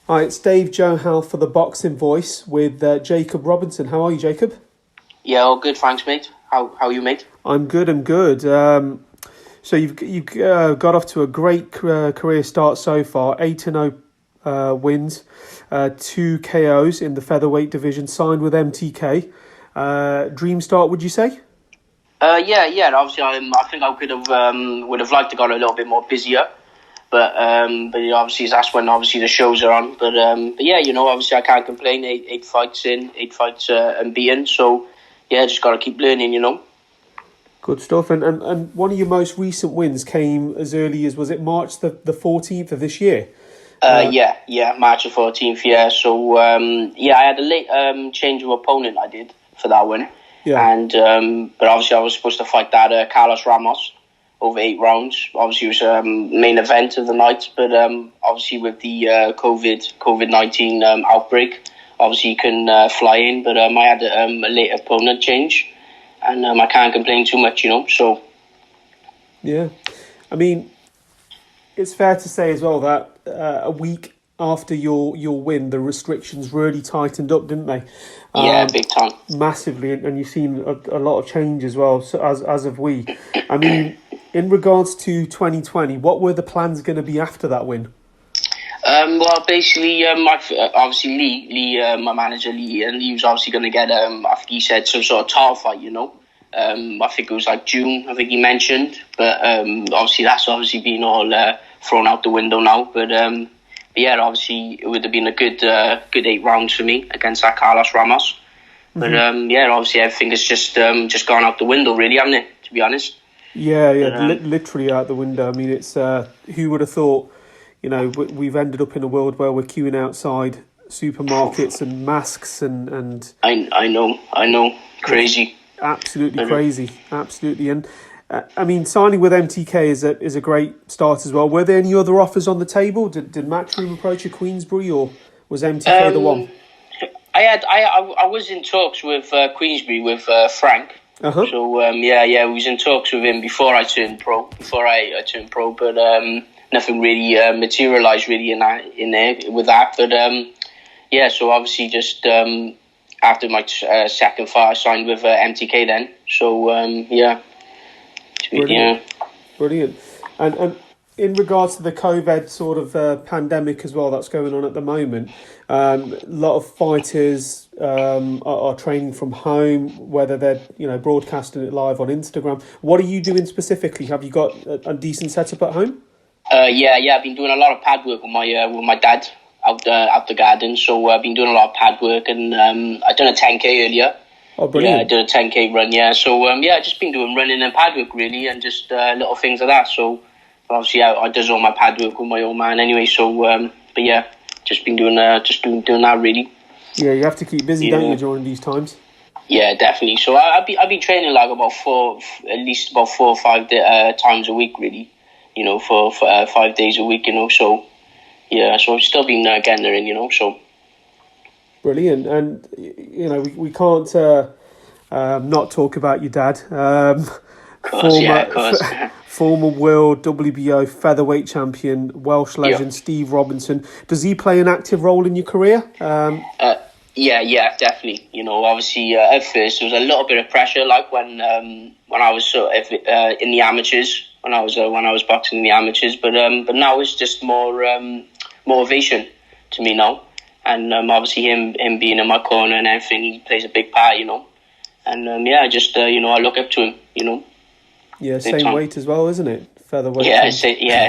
Hi, it's Dave Johal for the Boxing Voice with Jacob Robinson. How are you, Jacob? Yeah, all good, thanks, mate. How are you, mate? I'm good. So you've got off to a great career start so far. 8-0 wins, 2 KOs in the featherweight division. Signed with MTK. Dream start, would you say? Yeah. Obviously, I think I would have liked to got a little bit more busier, but obviously that's when obviously the shows are on. But yeah, obviously I can't complain. Eight fights unbeaten. So yeah, just got to keep learning. Good stuff. And one of your most recent wins came as early as, was it March the 14th of this year? Yeah, March the 14th. Yeah. So I had a late change of opponent. I did for that one. Yeah. And but obviously I was supposed to fight that Carlos Ramos over 8 rounds. Obviously it was main event of the night, but obviously with the COVID-19 outbreak, obviously he couldn't fly in. But I had a late opponent change, and I can't complain too much, So Yeah, I mean, it's fair to say as well that a week after your win, the restrictions really tightened up, didn't they? Yeah, big time. Massively, and you've seen a lot of change as well, so as have we. I mean, in regards to 2020, what were the plans going to be after that win? Well, basically, obviously Lee, my manager Lee, and he was obviously going to get, I think he said some sort of title fight, I think it was like June, I think he mentioned, but obviously that's obviously been all thrown out the window now. But yeah, obviously it would have been a good 8 rounds for me against that Carlos Ramos. Mm-hmm. But yeah, obviously everything has just gone out the window, really, hasn't it? To be honest. Yeah, literally out the window. I mean, it's who would have thought? We've ended up in a world where we're queuing outside supermarkets and masks and. I know, crazy. Absolutely crazy, absolutely. And I mean, signing with MTK is a great start as well. Were there any other offers on the table? Did Matchroom approach you, Queensbury, or was MTK the one? I was in talks with Queensbury with Frank. Uh-huh. So we was in talks with him before I turned pro. But nothing really materialised really in there with that. But so obviously just after my second fight, I signed with MTK then. So Brilliant. And in regards to the COVID sort of pandemic as well that's going on at the moment, a lot of fighters are training from home, whether they're broadcasting it live on Instagram. What are you doing specifically? Have you got a decent setup at home? I've been doing a lot of pad work with my dad out the garden. So I've been doing a lot of pad work, and I done a 10k earlier. Oh, brilliant! Yeah, I did a 10k run. Yeah, so just been doing running and pad work really, and just little things like that. So obviously I does all my pad work with my old man anyway. So but yeah, just been doing doing that really. Yeah, you have to keep busy, don't you, during these times? Yeah, definitely. So I've been training like at least about 4 or 5 times a week really. For 5 days a week. So yeah, so I've still been getting there in. So brilliant. And we can't not talk about your dad. Of course. Former world WBO featherweight champion, Welsh legend Steve Robinson. Does he play an active role in your career? Yeah, definitely. Obviously at first there was a little bit of pressure, like when I was sort of in the amateurs, when I was boxing in the amateurs. But now it's just more motivation to me now, and obviously him being in my corner and everything, he plays a big part, And I look up to him, Yeah, same weight as well, isn't it? Featherweight. Yeah,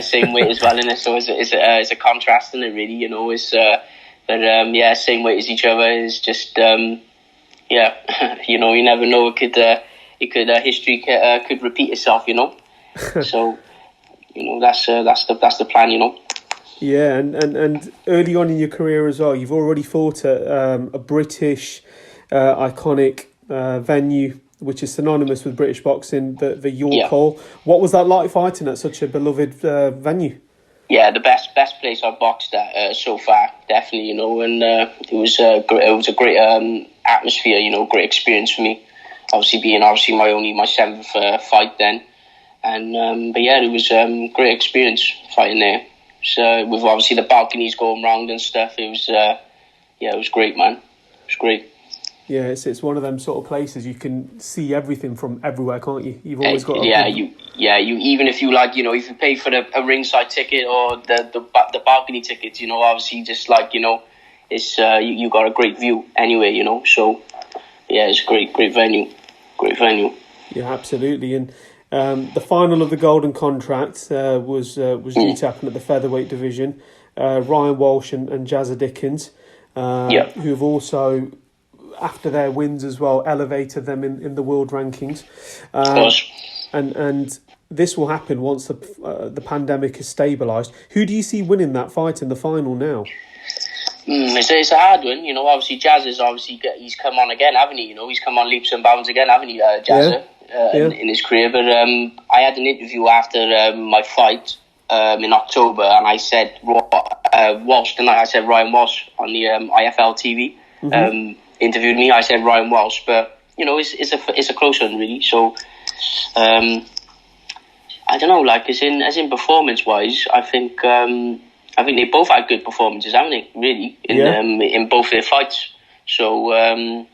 same weight as well, isn't it? So it's a contrast, isn't it? Really, It's same weight as each other. Is just you never know. History could repeat itself, So that's the plan, Yeah, and early on in your career as well, you've already fought at a British iconic venue, which is synonymous with British boxing, the York Hall. What was that like fighting at such a beloved venue? Yeah, the best place I've boxed at so far, definitely. And it was a great atmosphere. Great experience for me. Obviously, being my 7th fight then, and but yeah, it was great experience fighting there. So with obviously the balconies going round and stuff, it was it was great, man. It was great. Yeah, it's one of them sort of places you can see everything from everywhere, can't you? You've always got you even if you like, if you pay for a ringside ticket or the balcony tickets, obviously just like, it's you got a great view anyway, so yeah, it's great venue. Yeah, absolutely. And the final of the Golden Contract was due to happen at the featherweight division. Ryan Walsh and Jazza Dickens, who have also, after their wins as well, elevated them in the world rankings. Of course. And this will happen once the pandemic is stabilised. Who do you see winning that fight in the final now? It's a hard one, obviously Jazz is he's come on again, haven't he? He's come on leaps and bounds again, haven't he, Jazz, in his career. But I had an interview after my fight in October, and I said Walsh, didn't I? I said Ryan Walsh on the IFL TV. Interviewed me. I said Ryan Walsh, but it's a close one really. So I don't know, like as in performance wise, I think they both had good performances, haven't they? Really in both their fights. So I'm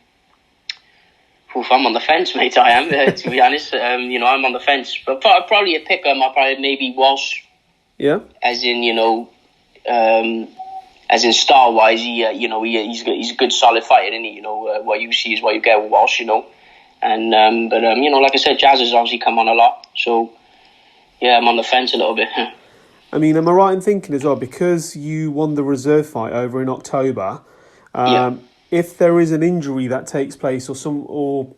on the fence, mate. I am to be honest. I'm on the fence, but probably a pick. I'll probably maybe Walsh. Yeah. As in star wise, he's a good solid fighter, isn't he? What you see is what you get with Walsh, And like I said, Jazz has obviously come on a lot, so yeah, I'm on the fence a little bit. I mean, am I right in thinking as well, because you won the reserve fight over in October? If there is an injury that takes place, or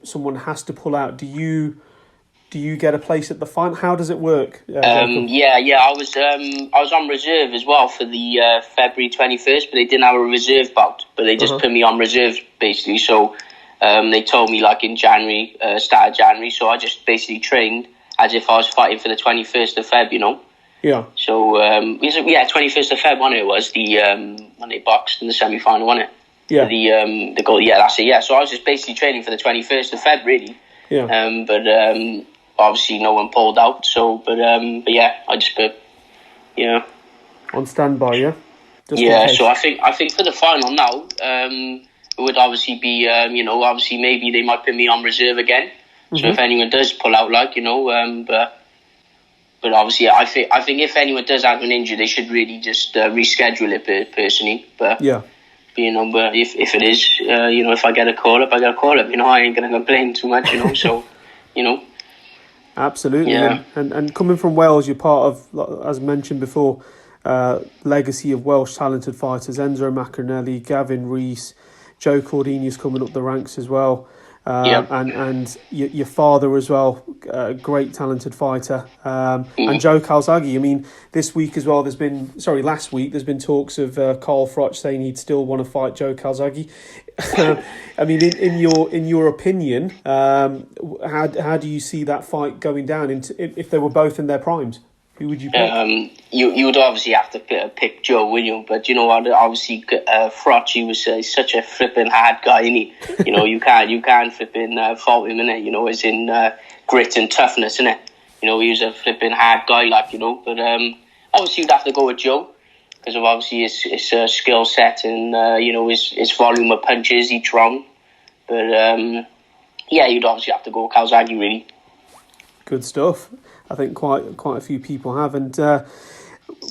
someone has to pull out, do you get a place at the final? How does it work? I was on reserve as well for the February 21st, but they didn't have a reserve bout. But they just put me on reserve basically. So they told me like in January, start of January. So I just basically trained as if I was fighting for the 21st of Feb. Yeah. So 21st of Feb, it was the when they boxed in the semi-final, wasn't it? Yeah. The goal. Yeah, that's it. Yeah. So I was just basically training for the 21st of Feb, really. Yeah. Obviously, no one pulled out. So, but yeah, I just put, on standby, yeah. So I think for the final now, it would obviously be, obviously maybe they might put me on reserve again. So if anyone does pull out, but obviously I think if anyone does have an injury, they should really just reschedule it personally. But yeah. But if it is, if I get a call up, I get a call up. I ain't gonna complain too much. So, Absolutely. Yeah. And coming from Wales, you're part of, as mentioned before, legacy of Welsh talented fighters. Enzo Macronelli, Gavin Rees, Joe Cordini's coming up the ranks as well. And your father as well, a great talented fighter. And Joe Calzaghe. I mean, this week as well, last week, there's been talks of Carl Froch saying he'd still want to fight Joe Calzaghe. I mean, in your opinion, how do you see that fight going down if they were both in their primes? Who would you pick? You would obviously have to pick Joe, wouldn't you? But you know what? Obviously, Froch, he was such a flipping hard guy, isn't he? You can't flipping fault him, innit? As in grit and toughness, innit? He was a flipping hard guy, But obviously, you'd have to go with Joe because of obviously his skill set and his volume of punches each round. But you'd obviously have to go with Calzaghe, really. Good stuff. I think quite a few people have. And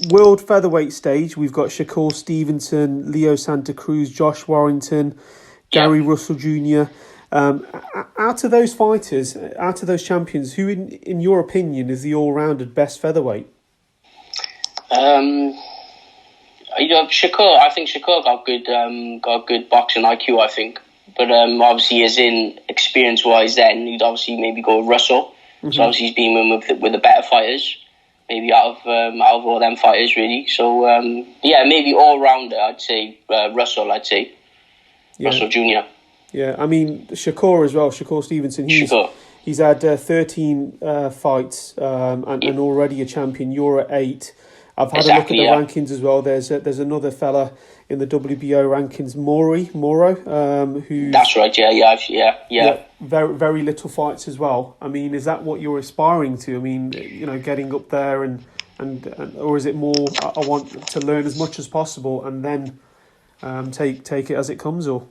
world featherweight stage, we've got Shakur Stevenson, Leo Santa Cruz, Josh Warrington, Gary Russell Jr. Out of those fighters, out of those champions, who in your opinion is the all-rounded best featherweight? Shakur. I think Shakur got good boxing IQ. I think, but obviously, as in experience-wise, then you'd obviously maybe go with Russell. So obviously he's been with the better fighters, maybe out of all them fighters really. So maybe all rounder. I'd say Russell. Russell Jr. Yeah, I mean Shakur as well. Shakur Stevenson. He's had 13 fights and already a champion. You're at 8. I've had a look at the rankings as well. There's another fella in the WBO rankings, Moro, who. That's right. Yeah. Very, very little fights as well. I mean, is that what you're aspiring to? I mean, getting up there and and or is it more I want to learn as much as possible and then take it as it comes? Or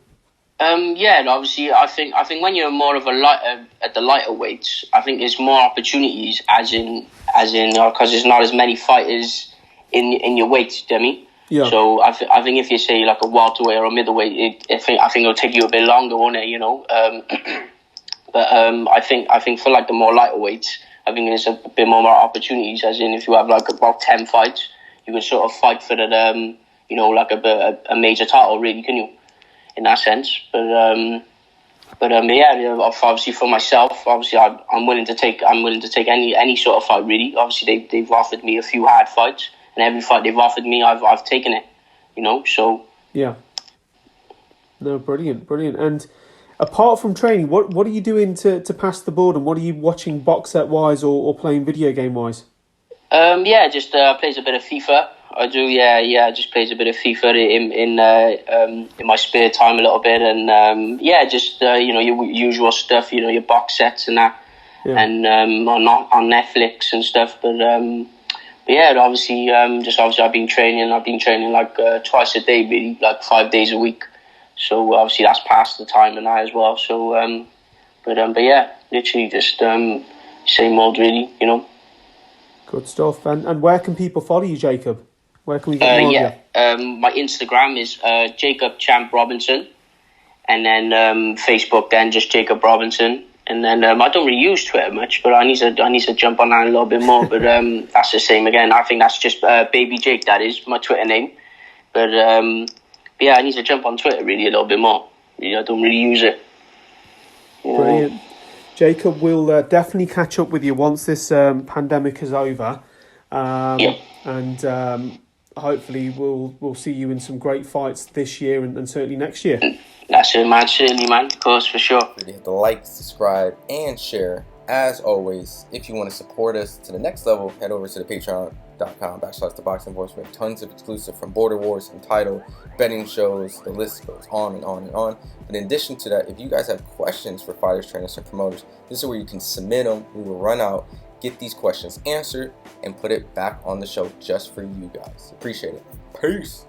yeah, and obviously, I think when you're more of a lighter at the lighter weights, I think there's more opportunities, as in because there's not as many fighters in your weights, do you know what I mean? yeah, So I think if you say like a welterweight or a middleweight, I think it'll take you a bit longer, won't it? You know, but I think for like the more lighter weights, I think there's a bit more opportunities. As in, if you have like about 10 fights, you can sort of fight for that, you know, like a major title, really, can you? In that sense, but yeah, obviously for myself, obviously I'm willing to take any sort of fight, really. Obviously they've offered me a few hard fights, and every fight they've offered me, I've taken it, you know. So yeah. No, brilliant. And apart from training, what are you doing to pass the boredom? What are you watching box set wise or playing video game wise? Yeah, just plays a bit of FIFA. I do, yeah. Just plays a bit of FIFA in my spare time a little bit, and yeah, just you know, your usual stuff. You know, your box sets and that, Yeah. and on Netflix and stuff. But yeah, obviously, I've been training. Like twice a day, really, like 5 days a week. So obviously that's past the time and that as well. So but yeah, literally just same old, really. You know. Good stuff. And where can people follow you, Jacob? Where can we get more of you? My Instagram is Jacob Champ Robinson, and then Facebook, then just Jacob Robinson, and then I don't really use Twitter much, but I need to jump on that a little bit more. But that's the same again. I think that's just Baby Jake. That is my Twitter name. But yeah, I need to jump on Twitter really a little bit more. I don't really use it. Yeah. Brilliant. Jacob, we'll definitely catch up with you once this pandemic is over. Yeah. And hopefully we'll see you in some great fights this year and certainly next year. That's it, man. Certainly, man. Of course, for sure. You have to like, subscribe, and share. As always, if you want to support us to the next level, head over to the patreon.com/ThaBoxingVoice. We have tons of exclusive from Border Wars, Entitled, betting shows. The list goes on and on and on. But in addition to that, if you guys have questions for fighters, trainers, and promoters, this is where you can submit them. We will run out, get these questions answered, and put it back on the show just for you guys. Appreciate it. Peace.